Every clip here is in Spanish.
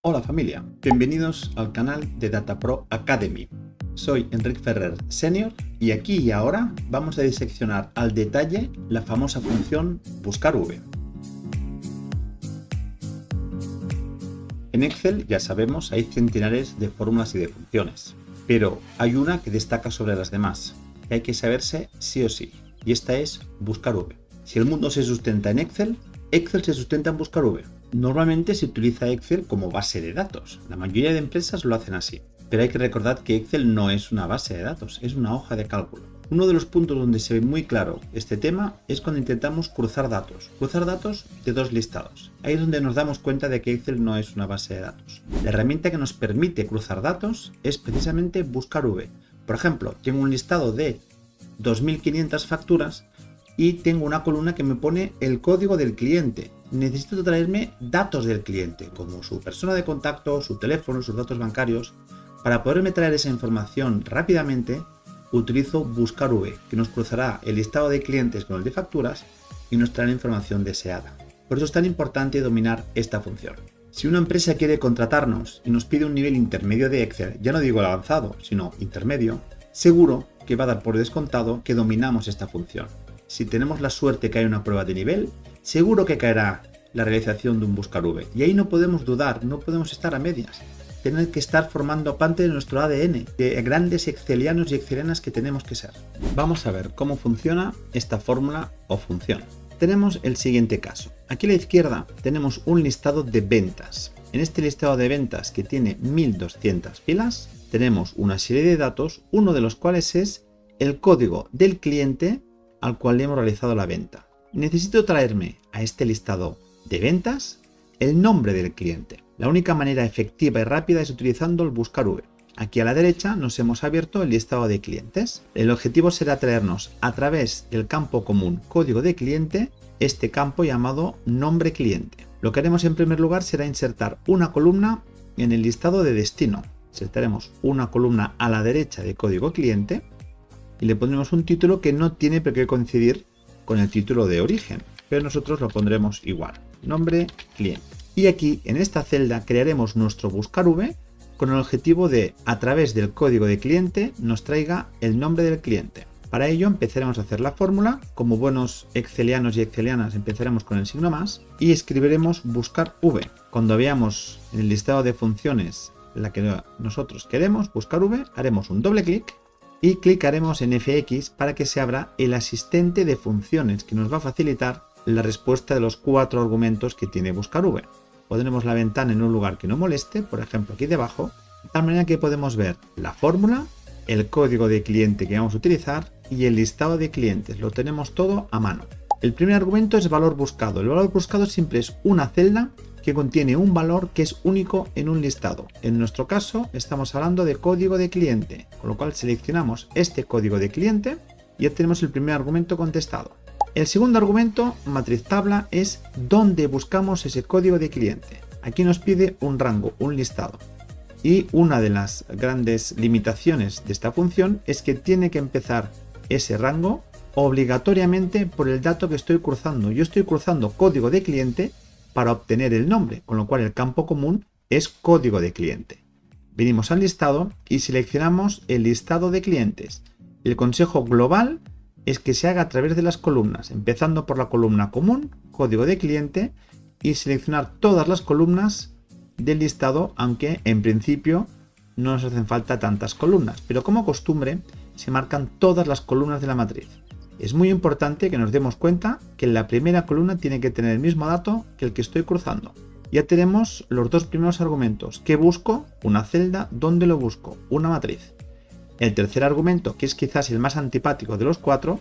Hola familia, bienvenidos al canal de DataPro Academy. Soy Enric Ferrer Senior y aquí y ahora vamos a diseccionar al detalle la famosa función buscar v. En Excel, ya sabemos, hay centenares de fórmulas y de funciones, pero hay una que destaca sobre las demás, que hay que saberse sí o sí, y esta es buscar v. Si el mundo se sustenta en Excel, Excel se sustenta en buscar v. Normalmente se utiliza Excel como base de datos. La mayoría de empresas lo hacen así. Pero hay que recordar que Excel no es una base de datos, es una hoja de cálculo. Uno de los puntos donde se ve muy claro este tema es cuando intentamos cruzar datos de dos listados. Ahí es donde nos damos cuenta de que Excel no es una base de datos. La herramienta que nos permite cruzar datos es precisamente buscar v. Por ejemplo, tengo un listado de 2500 facturas y tengo una columna que me pone el código del cliente. Necesito traerme datos del cliente, como su persona de contacto, su teléfono, sus datos bancarios. Para poderme traer esa información rápidamente, utilizo buscar v, que nos cruzará el listado de clientes con el de facturas y nos traerá la información deseada. Por eso es tan importante dominar esta función. Si una empresa quiere contratarnos y nos pide un nivel intermedio de Excel, ya no digo el avanzado, sino intermedio, seguro que va a dar por descontado que dominamos esta función. Si tenemos la suerte que hay una prueba de nivel, seguro que caerá la realización de un buscar v. Y ahí no podemos dudar, no podemos estar a medias. Tener que estar formando parte de nuestro ADN, de grandes excelianos y excelianas que tenemos que ser. Vamos a ver cómo funciona esta fórmula o función. Tenemos el siguiente caso. Aquí a la izquierda tenemos un listado de ventas. En este listado de ventas, que tiene 1200 filas, tenemos una serie de datos, uno de los cuales es el código del cliente al cual le hemos realizado la venta. Necesito traerme a este listado de ventas el nombre del cliente. La única manera efectiva y rápida es utilizando el buscar v. Aquí a la derecha nos hemos abierto el listado de clientes. El objetivo será traernos a través del campo común código de cliente este campo llamado nombre cliente. Lo que haremos en primer lugar será insertar una columna en el listado de destino. Insertaremos una columna a la derecha de código cliente y le pondremos un título que no tiene por qué coincidir con el título de origen, pero nosotros lo pondremos igual, nombre cliente. Y aquí en esta celda crearemos nuestro buscar v con el objetivo de, a través del código de cliente, nos traiga el nombre del cliente. Para ello empezaremos a hacer la fórmula, como buenos excelianos y excelianas empezaremos con el signo más y escribiremos buscar v. Cuando veamos en el listado de funciones la que nosotros queremos, buscar v, haremos un doble clic y clicaremos en fx para que se abra el asistente de funciones que nos va a facilitar la respuesta de los 4 argumentos que tiene buscar v. Pondremos la ventana en un lugar que no moleste, por ejemplo aquí debajo, de tal manera que podemos ver la fórmula, el código de cliente que vamos a utilizar y el listado de clientes. Lo tenemos todo a mano. El primer argumento es valor buscado. El valor buscado siempre es una celda que contiene un valor que es único en un listado. En nuestro caso estamos hablando de código de cliente, con lo cual seleccionamos este código de cliente y ya tenemos el primer argumento contestado. El segundo argumento, matriz tabla, es dónde buscamos ese código de cliente. Aquí nos pide un rango, un listado. Y una de las grandes limitaciones de esta función es que tiene que empezar ese rango obligatoriamente por el dato que estoy cruzando. Yo estoy cruzando código de cliente para obtener el nombre, con lo cual el campo común es código de cliente. Venimos al listado y seleccionamos el listado de clientes. El consejo global es que se haga a través de las columnas, empezando por la columna común, código de cliente, y seleccionar todas las columnas del listado, aunque en principio no nos hacen falta tantas columnas, pero como costumbre se marcan todas las columnas de la matriz. Es muy importante que nos demos cuenta que la primera columna tiene que tener el mismo dato que el que estoy cruzando. Ya tenemos los dos primeros argumentos. ¿Qué busco? Una celda. ¿Dónde lo busco? Una matriz. El tercer argumento, que es quizás el más antipático de los 4,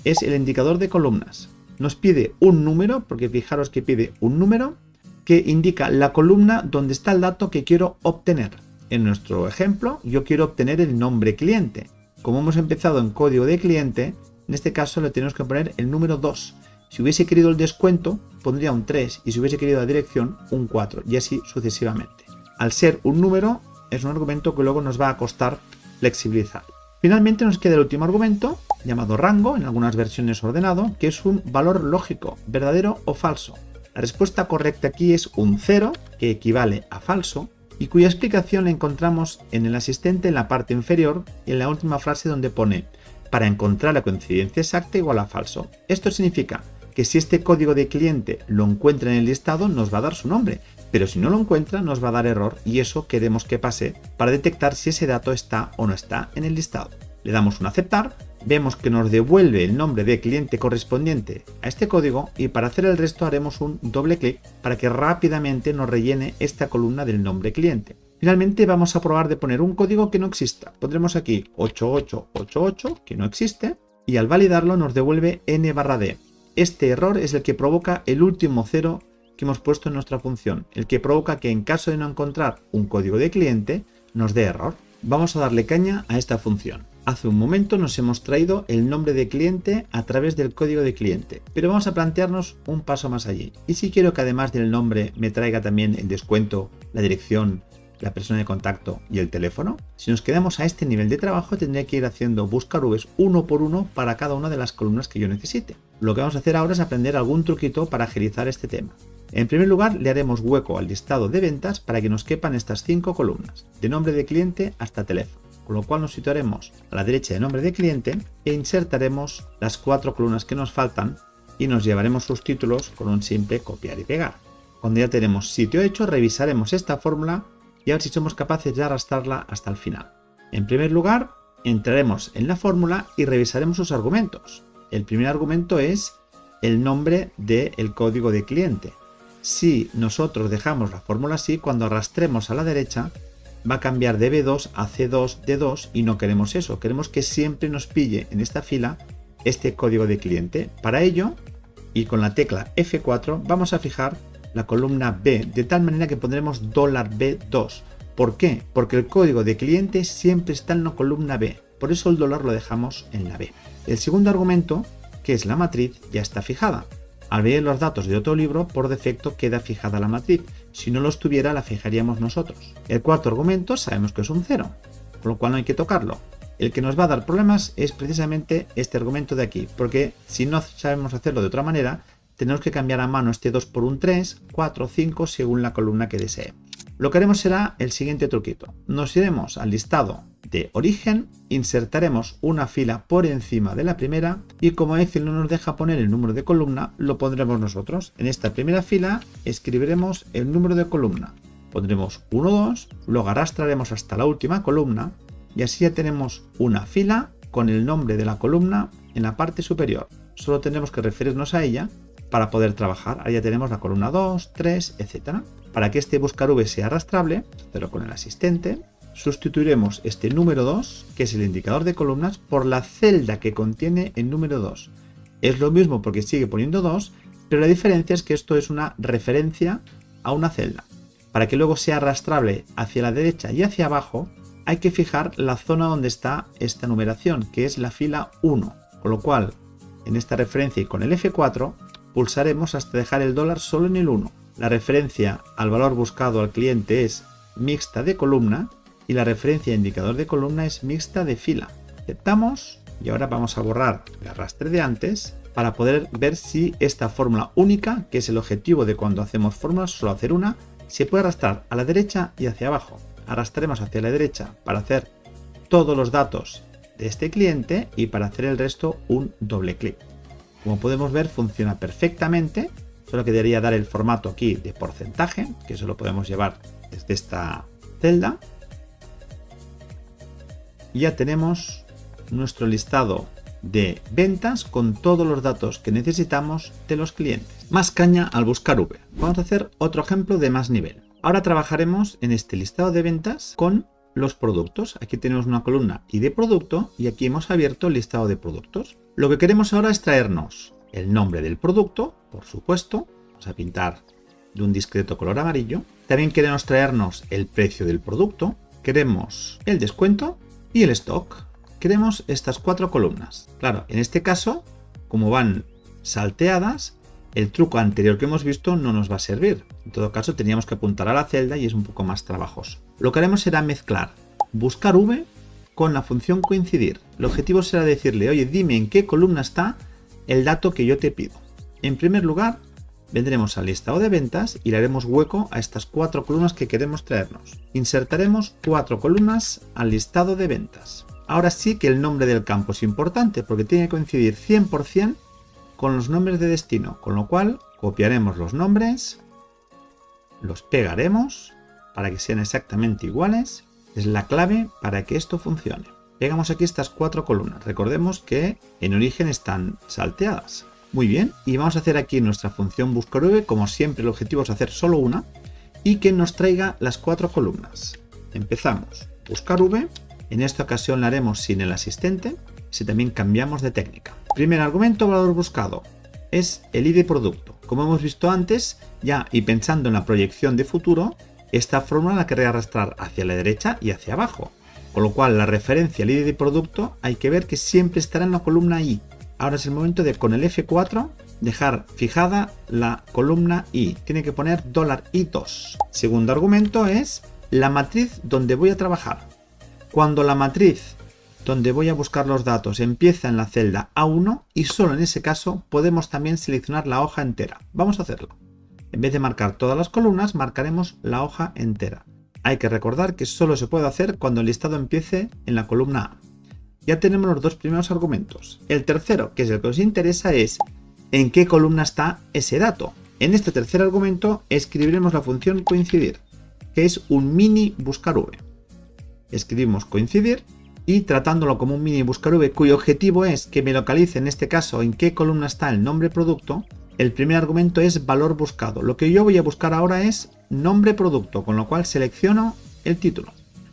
es el indicador de columnas. Nos pide un número, porque fijaros que pide un número que indica la columna donde está el dato que quiero obtener. En nuestro ejemplo, yo quiero obtener el nombre cliente. Como hemos empezado en código de cliente, en este caso le tenemos que poner el número 2. Si hubiese querido el descuento, pondría un 3 y si hubiese querido la dirección, un 4 y así sucesivamente. Al ser un número, es un argumento que luego nos va a costar flexibilizar. Finalmente nos queda el último argumento, llamado rango, en algunas versiones ordenado, que es un valor lógico, verdadero o falso. La respuesta correcta aquí es un 0, que equivale a falso, y cuya explicación la encontramos en el asistente en la parte inferior y en la última frase donde pone para encontrar la coincidencia exacta igual a falso. Esto significa que si este código de cliente lo encuentra en el listado nos va a dar su nombre, pero si no lo encuentra nos va a dar error y eso queremos que pase para detectar si ese dato está o no está en el listado. Le damos un aceptar, vemos que nos devuelve el nombre de cliente correspondiente a este código y para hacer el resto haremos un doble clic para que rápidamente nos rellene esta columna del nombre cliente. Finalmente vamos a probar de poner un código que no exista. Pondremos aquí 8888 que no existe y al validarlo nos devuelve n/d. Este error es el que provoca el último 0 que hemos puesto en nuestra función, el que provoca que en caso de no encontrar un código de cliente nos dé error. Vamos a darle caña a esta función. Hace un momento nos hemos traído el nombre de cliente a través del código de cliente, pero vamos a plantearnos un paso más allí. ¿Y si quiero que además del nombre me traiga también el descuento, la dirección, la persona de contacto y el teléfono? Si nos quedamos a este nivel de trabajo tendré que ir haciendo buscar Vs uno por uno para cada una de las columnas que yo necesite. Lo que vamos a hacer ahora es aprender algún truquito para agilizar este tema. En primer lugar le haremos hueco al listado de ventas para que nos quepan estas 5 columnas, de nombre de cliente hasta teléfono, con lo cual nos situaremos a la derecha de nombre de cliente e insertaremos las 4 columnas que nos faltan y nos llevaremos sus títulos con un simple copiar y pegar. Cuando ya tenemos sitio hecho revisaremos esta fórmula y a ver si somos capaces de arrastrarla hasta el final. En primer lugar entraremos en la fórmula y revisaremos sus argumentos. El primer argumento es el nombre del código de cliente. Si nosotros dejamos la fórmula así, cuando arrastremos a la derecha va a cambiar de B2 a C2 D2 y no queremos eso. Queremos que siempre nos pille en esta fila este código de cliente. Para ello, y con la tecla F4, vamos a fijar la columna B de tal manera que pondremos $B2. ¿Por qué? Porque el código de cliente siempre está en la columna B. Por eso el dólar lo dejamos en la B. El segundo argumento, que es la matriz, ya está fijada. Al ver los datos de otro libro, por defecto queda fijada la matriz. Si no lo estuviera, la fijaríamos nosotros. El cuarto argumento sabemos que es un 0, con lo cual no hay que tocarlo. El que nos va a dar problemas es precisamente este argumento de aquí, porque si no sabemos hacerlo de otra manera, tenemos que cambiar a mano este 2 por un 3, 4, 5, según la columna que deseemos. Lo que haremos será el siguiente truquito. Nos iremos al listado de origen, insertaremos una fila por encima de la primera y como Excel no nos deja poner el número de columna, lo pondremos nosotros. En esta primera fila escribiremos el número de columna. Pondremos 1, 2, luego arrastraremos hasta la última columna y así ya tenemos una fila con el nombre de la columna en la parte superior. Solo tenemos que referirnos a ella para poder trabajar. Ahí ya tenemos la columna 2, 3, etc. Para que este buscar V sea arrastrable, pero con el asistente, sustituiremos este número 2, que es el indicador de columnas, por la celda que contiene el número 2. Es lo mismo porque sigue poniendo 2, pero la diferencia es que esto es una referencia a una celda. Para que luego sea arrastrable hacia la derecha y hacia abajo, hay que fijar la zona donde está esta numeración, que es la fila 1. Con lo cual, en esta referencia y con el F4, pulsaremos hasta dejar el dólar solo en el 1. La referencia al valor buscado al cliente es mixta de columna y la referencia a indicador de columna es mixta de fila. Aceptamos y ahora vamos a borrar el arrastre de antes para poder ver si esta fórmula única, que es el objetivo de cuando hacemos fórmulas, solo hacer una, se puede arrastrar a la derecha y hacia abajo. Arrastraremos hacia la derecha para hacer todos los datos de este cliente y para hacer el resto un doble clic. Como podemos ver funciona perfectamente, solo quedaría dar el formato aquí de porcentaje, que eso lo podemos llevar desde esta celda. Y ya tenemos nuestro listado de ventas con todos los datos que necesitamos de los clientes. Más caña al buscar V. Vamos a hacer otro ejemplo de más nivel. Ahora trabajaremos en este listado de ventas con los productos. Aquí tenemos una columna ID producto y aquí hemos abierto el listado de productos. Lo que queremos ahora es traernos el nombre del producto, por supuesto. Vamos a pintar de un discreto color amarillo. También queremos traernos el precio del producto. Queremos el descuento y el stock. Queremos estas 4 columnas. Claro, en este caso, como van salteadas, el truco anterior que hemos visto no nos va a servir. En todo caso, teníamos que apuntar a la celda y es un poco más trabajoso. Lo que haremos será mezclar buscar V con la función coincidir. El objetivo será decirle, oye, dime en qué columna está el dato que yo te pido. En primer lugar, vendremos al listado de ventas y le haremos hueco a estas 4 columnas que queremos traernos. Insertaremos 4 columnas al listado de ventas. Ahora sí que el nombre del campo es importante porque tiene que coincidir 100% con los nombres de destino, con lo cual copiaremos los nombres, los pegaremos para que sean exactamente iguales. Es la clave para que esto funcione. Pegamos aquí estas 4 columnas. Recordemos que en origen están salteadas. Muy bien, y vamos a hacer aquí nuestra función buscar-v. Como siempre, el objetivo es hacer solo una y que nos traiga las 4 columnas. Empezamos. Buscar-v. En esta ocasión la haremos sin el asistente, si también cambiamos de técnica. Primer argumento, valor buscado, es el ID producto. Como hemos visto antes, ya y pensando en la proyección de futuro, esta fórmula la querré arrastrar hacia la derecha y hacia abajo. Con lo cual, la referencia al ID de producto hay que ver que siempre estará en la columna I. Ahora es el momento de, con el F4, dejar fijada la columna I. Tiene que poner $I2. Segundo argumento es la matriz donde voy a trabajar. Cuando la matriz donde voy a buscar los datos empieza en la celda A1 y solo en ese caso podemos también seleccionar la hoja entera. Vamos a hacerlo. En vez de marcar todas las columnas, marcaremos la hoja entera. Hay que recordar que solo se puede hacer cuando el listado empiece en la columna A. Ya tenemos los 2 primeros argumentos. El tercero, que es el que os interesa, es en qué columna está ese dato. En este tercer argumento escribiremos la función coincidir, que es un mini buscar-v. Escribimos coincidir y tratándolo como un mini buscar-v cuyo objetivo es que me localice en este caso en qué columna está el nombre producto, el primer argumento es valor buscado. Lo que yo voy a buscar ahora es nombre producto, con lo cual selecciono el título.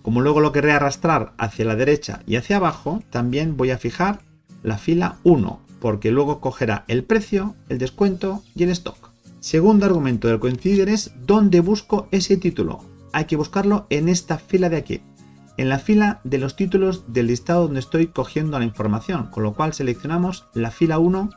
Como luego lo querré arrastrar hacia la derecha y hacia abajo, también voy a fijar la fila 1, porque luego cogerá el precio, el descuento y el stock. Segundo argumento del coincidir es dónde busco ese título. Hay que buscarlo en esta fila de aquí, en la fila de los títulos del listado donde estoy cogiendo la información, con lo cual seleccionamos la fila 1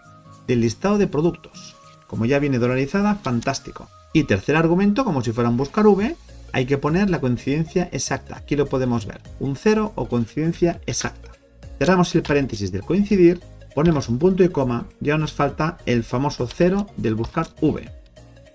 del listado de productos. Como ya viene dolarizada, fantástico. Y tercer argumento, como si fuera un buscar-v, hay que poner la coincidencia exacta. Aquí lo podemos ver, un 0 o coincidencia exacta. Cerramos el paréntesis del coincidir, ponemos un punto y coma, ya nos falta el famoso 0 del buscar-v.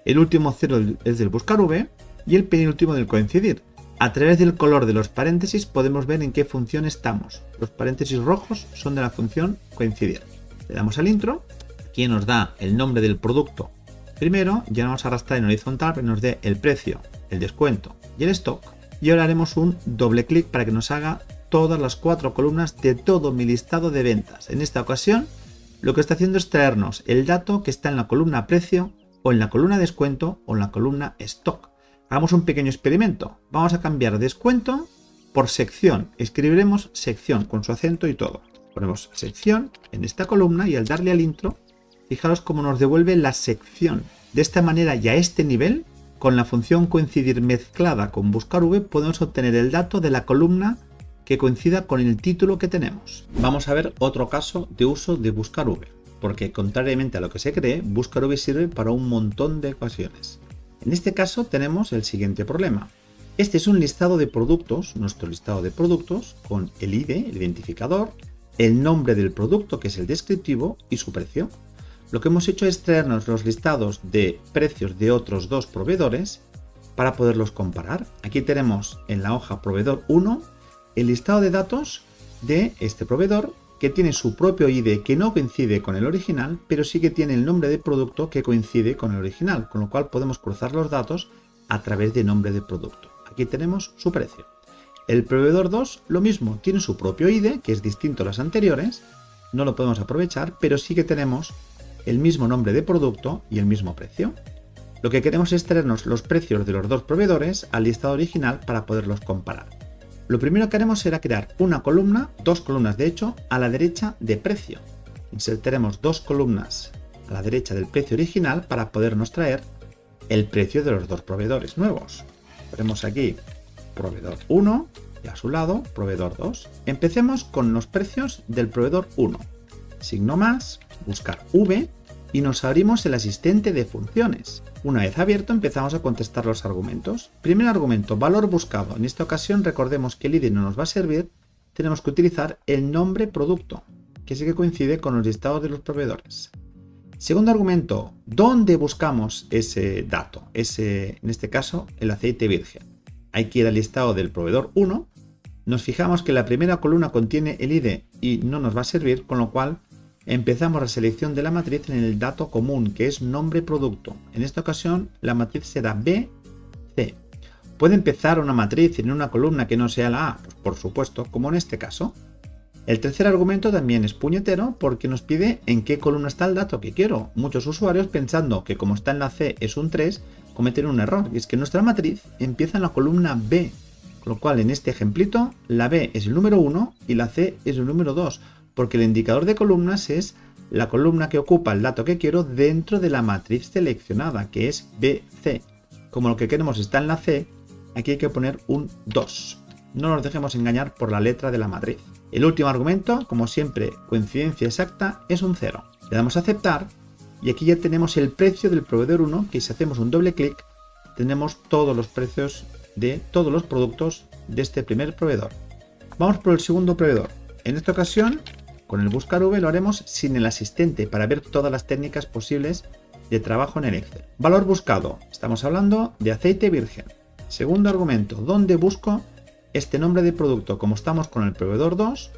El último 0 es del buscar-v y el penúltimo del coincidir. A través del color de los paréntesis podemos ver en qué función estamos. Los paréntesis rojos son de la función coincidir. Le damos al intro, aquí nos da el nombre del producto. Primero, ya vamos a arrastrar en horizontal para que nos dé el precio, el descuento y el stock. Y ahora haremos un doble clic para que nos haga todas las 4 columnas de todo mi listado de ventas. En esta ocasión, lo que está haciendo es traernos el dato que está en la columna precio, o en la columna descuento, o en la columna stock. Hagamos un pequeño experimento. Vamos a cambiar descuento por sección. Escribiremos sección con su acento y todo. Ponemos sección en esta columna y al darle al intro, fijaros cómo nos devuelve la sección. De esta manera y a este nivel, con la función coincidir mezclada con buscar-v, podemos obtener el dato de la columna que coincida con el título que tenemos. Vamos a ver otro caso de uso de buscar-v, porque contrariamente a lo que se cree, buscar-v sirve para un montón de ocasiones. En este caso tenemos el siguiente problema. Este es un listado de productos, nuestro listado de productos, con el ID, el identificador, el nombre del producto, que es el descriptivo, y su precio. Lo que hemos hecho es traernos los listados de precios de otros 2 proveedores para poderlos comparar. Aquí tenemos en la hoja proveedor 1 el listado de datos de este proveedor, que tiene su propio ID que no coincide con el original, pero sí que tiene el nombre de producto que coincide con el original, con lo cual podemos cruzar los datos a través de nombre de producto. Aquí tenemos su precio. El proveedor 2, lo mismo, tiene su propio ID, que es distinto a las anteriores, no lo podemos aprovechar, pero sí que tenemos el mismo nombre de producto y el mismo precio. Lo que queremos es traernos los precios de los 2 proveedores al listado original para poderlos comparar. Lo primero que haremos será crear una columna, 2 columnas de hecho, a la derecha de precio. Insertaremos 2 columnas a la derecha del precio original para podernos traer el precio de los 2 proveedores nuevos. Ponemos aquí proveedor 1 y a su lado proveedor 2. Empecemos con los precios del proveedor 1. Signo más, buscar V y nos abrimos el asistente de funciones. Una vez abierto empezamos a contestar los argumentos. Primer argumento, valor buscado. En esta ocasión recordemos que el ID no nos va a servir, tenemos que utilizar el nombre producto, que sí que coincide con los listados de los proveedores. Segundo argumento, ¿dónde buscamos ese dato? En este caso, el aceite virgen. Hay que ir al listado del proveedor 1. Nos fijamos que la primera columna contiene el ID y no nos va a servir, con lo cual empezamos la selección de la matriz en el dato común, que es nombre producto. En esta ocasión, la matriz será BC. ¿Puede empezar una matriz en una columna que no sea la A? Pues por supuesto, como en este caso. El tercer argumento también es puñetero porque nos pide en qué columna está el dato que quiero. Muchos usuarios, pensando que como está en la C es un 3, cometen un error, y es que nuestra matriz empieza en la columna B, con lo cual en este ejemplito la B es el número 1 y la C es el número 2, porque el indicador de columnas es la columna que ocupa el dato que quiero dentro de la matriz seleccionada, que es BC. Como lo que queremos está en la C, aquí hay que poner un 2. No nos dejemos engañar por la letra de la matriz. El último argumento, como siempre, coincidencia exacta, es un 0. Le damos a aceptar y aquí ya tenemos el precio del proveedor 1, que si hacemos un doble clic, tenemos todos los precios de todos los productos de este primer proveedor. Vamos por el segundo proveedor. En esta ocasión, con el buscar V lo haremos sin el asistente para ver todas las técnicas posibles de trabajo en el Excel. Valor buscado. Estamos hablando de aceite virgen. Segundo argumento, ¿dónde busco este nombre de producto? Como estamos con el proveedor 2,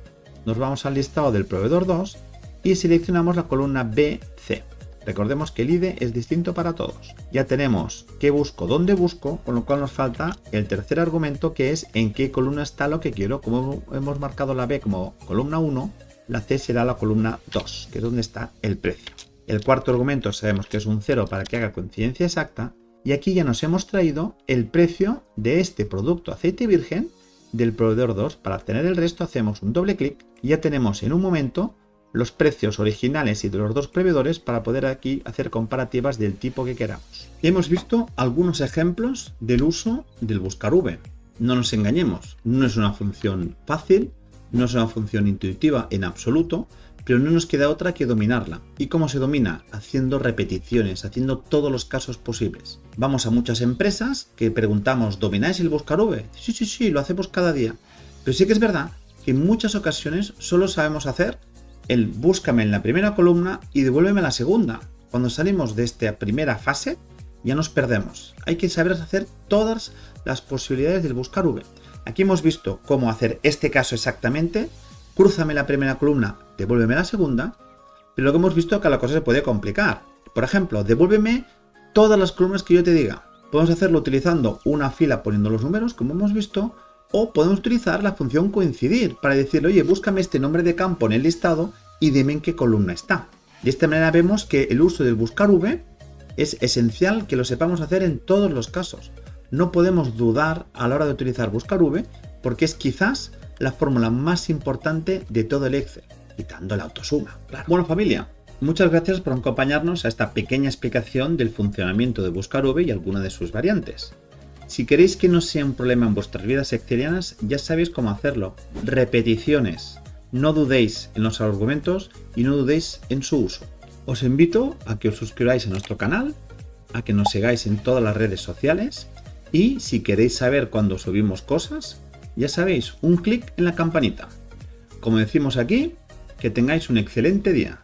nos vamos al listado del proveedor 2 y seleccionamos la columna BC. Recordemos que el ID es distinto para todos. Ya tenemos qué busco, dónde busco, con lo cual nos falta el tercer argumento, que es en qué columna está lo que quiero. Como hemos marcado la B como columna 1, la C será la columna 2, que es donde está el precio. El cuarto argumento sabemos que es un 0 para que haga coincidencia exacta. Y aquí ya nos hemos traído el precio de este producto aceite virgen del proveedor 2. Para obtener el resto hacemos un doble clic y ya tenemos en un momento los precios originales y de los dos proveedores para poder aquí hacer comparativas del tipo que queramos. Y hemos visto algunos ejemplos del uso del buscar V. No nos engañemos, no es una función fácil, no es una función intuitiva en absoluto, pero no nos queda otra que dominarla. ¿Y cómo se domina? Haciendo repeticiones, haciendo todos los casos posibles. Vamos a muchas empresas que preguntamos, ¿domináis el buscar V? Sí, lo hacemos cada día. Pero sí que es verdad que en muchas ocasiones solo sabemos hacer el búscame en la primera columna y devuélveme a la segunda. Cuando salimos de esta primera fase ya nos perdemos. Hay que saber hacer todas las posibilidades del buscar V. Aquí hemos visto cómo hacer este caso exactamente. Crúzame la primera columna, devuélveme la segunda, pero luego hemos visto que la cosa se puede complicar. Por ejemplo, devuélveme todas las columnas que yo te diga. Podemos hacerlo utilizando una fila poniendo los números, como hemos visto, o podemos utilizar la función coincidir para decirle, oye, búscame este nombre de campo en el listado y dime en qué columna está. De esta manera vemos que el uso del buscar V es esencial que lo sepamos hacer en todos los casos. No podemos dudar a la hora de utilizar buscar V porque es quizás la fórmula más importante de todo el Excel, quitando la autosuma, claro. Bueno, familia, muchas gracias por acompañarnos a esta pequeña explicación del funcionamiento de buscar V y alguna de sus variantes. Si queréis que no sea un problema en vuestras vidas excelianas, ya sabéis cómo hacerlo. Repeticiones. No dudéis en los argumentos y no dudéis en su uso. Os invito a que os suscribáis a nuestro canal, a que nos sigáis en todas las redes sociales y si queréis saber cuándo subimos cosas, ya sabéis, un clic en la campanita. Como decimos aquí, que tengáis un excelente día.